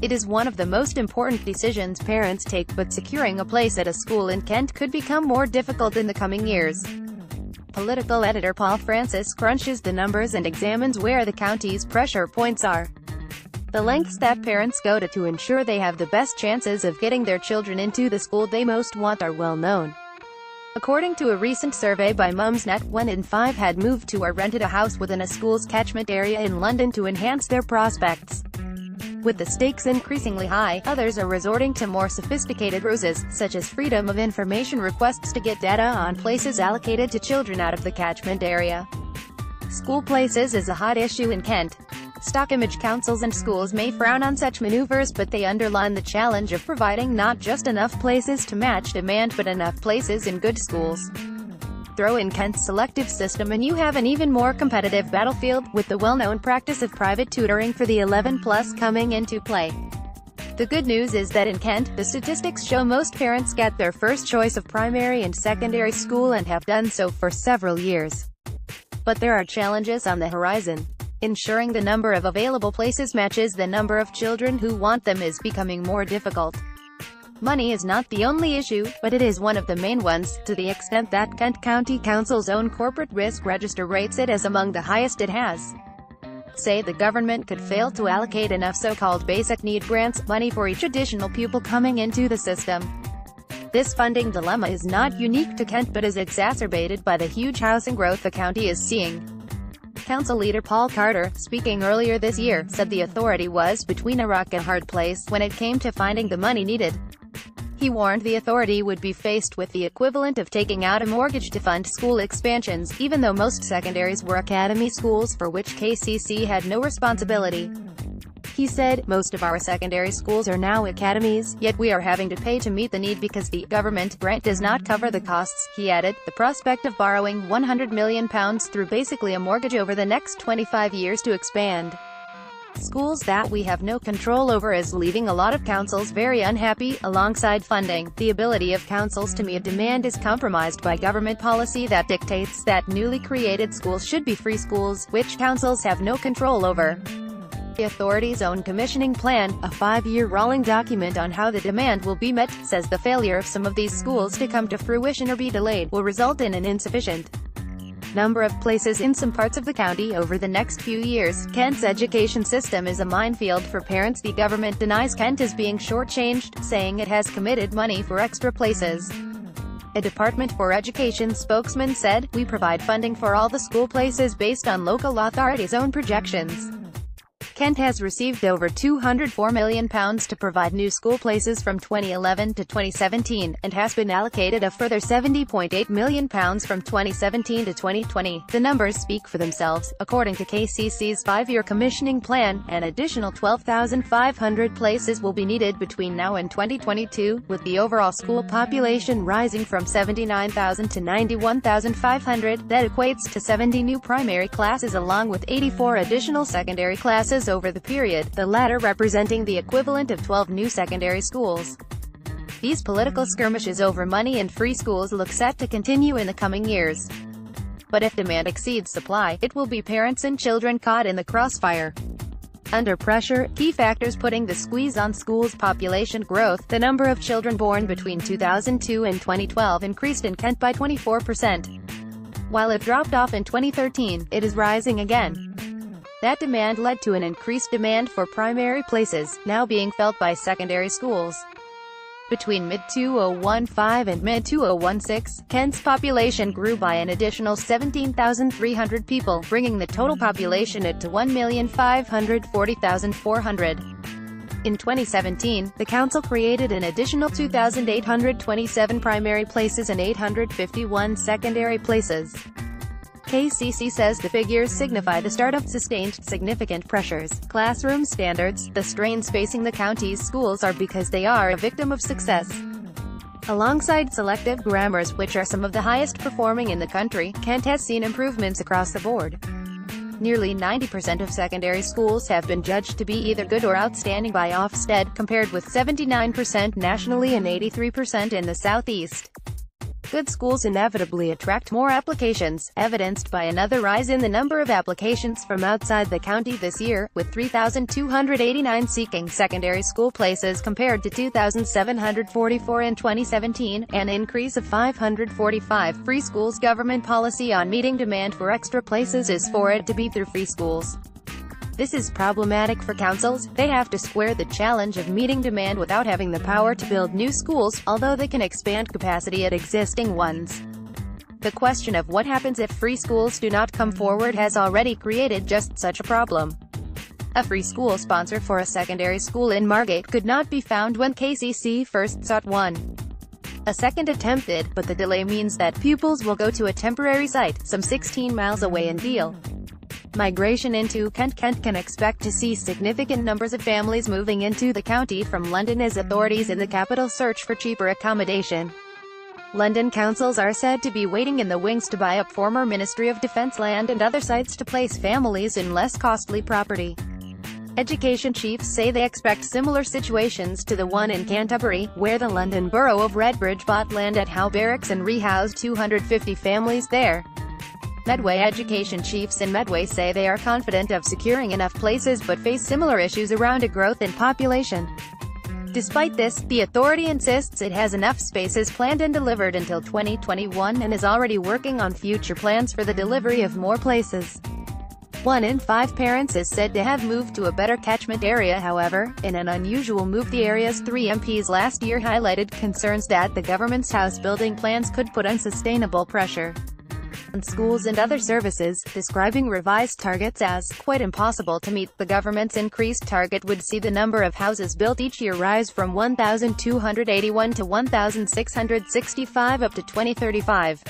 It is one of the most important decisions parents take, but securing a place at a school in Kent could become more difficult in the coming years. Political editor Paul Francis crunches the numbers and examines where the county's pressure points are. The lengths that parents go to ensure they have the best chances of getting their children into the school they most want are well known. According to a recent survey by Mumsnet, 1 in 5 had moved to or rented a house within a school's catchment area in London to enhance their prospects. With the stakes increasingly high, others are resorting to more sophisticated ruses, such as freedom of information requests to get data on places allocated to children out of the catchment area. School places is a hot issue in Kent. Stock image councils and schools may frown on such maneuvers, but they underline the challenge of providing not just enough places to match demand but enough places in good schools. Throw in Kent's selective system and you have an even more competitive battlefield, with the well-known practice of private tutoring for the 11+ coming into play. The good news is that in Kent, the statistics show most parents get their first choice of primary and secondary school and have done so for several years. But there are challenges on the horizon. Ensuring the number of available places matches the number of children who want them is becoming more difficult. Money is not the only issue, but it is one of the main ones, to the extent that Kent County Council's own corporate risk register rates it as among the highest it has. Say the government could fail to allocate enough so-called basic need grants, money for each additional pupil coming into the system. This funding dilemma is not unique to Kent but is exacerbated by the huge housing growth the county is seeing. Council leader Paul Carter, speaking earlier this year, said the authority was between a rock and a hard place when it came to finding the money needed. He warned the authority would be faced with the equivalent of taking out a mortgage to fund school expansions, even though most secondaries were academy schools for which KCC had no responsibility. He said, "Most of our secondary schools are now academies, yet we are having to pay to meet the need because the government grant does not cover the costs." He added, "The prospect of borrowing £100 million through basically a mortgage over the next 25 years to expand schools that we have no control over is leaving a lot of councils very unhappy." Alongside funding, the ability of councils to meet demand is compromised by government policy that dictates that newly created schools should be free schools, which councils have no control over. The authority's own commissioning plan, a 5-year rolling document on how the demand will be met, says the failure of some of these schools to come to fruition or be delayed will result in an insufficient number of places in some parts of the county over the next few years. Kent's education system is a minefield for parents. The government denies Kent is being shortchanged, saying it has committed money for extra places. A Department for Education spokesman said, "We provide funding for all the school places based on local authorities' own projections." Kent has received over £204 million to provide new school places from 2011 to 2017, and has been allocated a further £70.8 million from 2017 to 2020. The numbers speak for themselves. According to KCC's 5-year commissioning plan, an additional 12,500 places will be needed between now and 2022, with the overall school population rising from 79,000 to 91,500. That equates to 70 new primary classes along with 84 additional secondary classes over the period, the latter representing the equivalent of 12 new secondary schools. These political skirmishes over money and free schools look set to continue in the coming years. But if demand exceeds supply, it will be parents and children caught in the crossfire. Under pressure, key factors putting the squeeze on schools: population growth. The number of children born between 2002 and 2012 increased in Kent by 24%. While it dropped off in 2013, it is rising again. That demand led to an increased demand for primary places, now being felt by secondary schools. Between mid-2015 and mid-2016, Kent's population grew by an additional 17,300 people, bringing the total population to 1,540,400. In 2017, the council created an additional 2,827 primary places and 851 secondary places. KCC says the figures signify the start of sustained, significant pressures. Classroom standards. The strains facing the county's schools are because they are a victim of success. Alongside selective grammars, which are some of the highest performing in the country, Kent has seen improvements across the board. Nearly 90% of secondary schools have been judged to be either good or outstanding by Ofsted, compared with 79% nationally and 83% in the southeast. good schools inevitably attract more applications, evidenced by another rise in the number of applications from outside the county this year, with 3,289 seeking secondary school places compared to 2,744 in 2017, an increase of 545. Free schools. Government policy on meeting demand for extra places is for it to be through free schools. This is problematic for councils. They have to square the challenge of meeting demand without having the power to build new schools, although they can expand capacity at existing ones. The question of what happens if free schools do not come forward has already created just such a problem. A free school sponsor for a secondary school in Margate could not be found when KCC first sought one. A second attempted, but the delay means that pupils will go to a temporary site, some 16 miles away in Deal. Migration into Kent can expect to see significant numbers of families moving into the county from London as authorities in the capital search for cheaper accommodation. London councils are said to be waiting in the wings to buy up former Ministry of Defence land and other sites to place families in less costly property. Education chiefs say they expect similar situations to the one in Canterbury, where the London Borough of Redbridge bought land at Howe Barracks and rehoused 250 families there. Medway education chiefs in Medway say they are confident of securing enough places but face similar issues around a growth in population. Despite this, the authority insists it has enough spaces planned and delivered until 2021 and is already working on future plans for the delivery of more places. 1 in 5 parents is said to have moved to a better catchment area. However, in an unusual move, the area's 3 MPs last year highlighted concerns that the government's house building plans could put unsustainable pressure on schools and other services, describing revised targets as quite impossible to meet. The government's increased target would see the number of houses built each year rise from 1,281 to 1,665 up to 2035.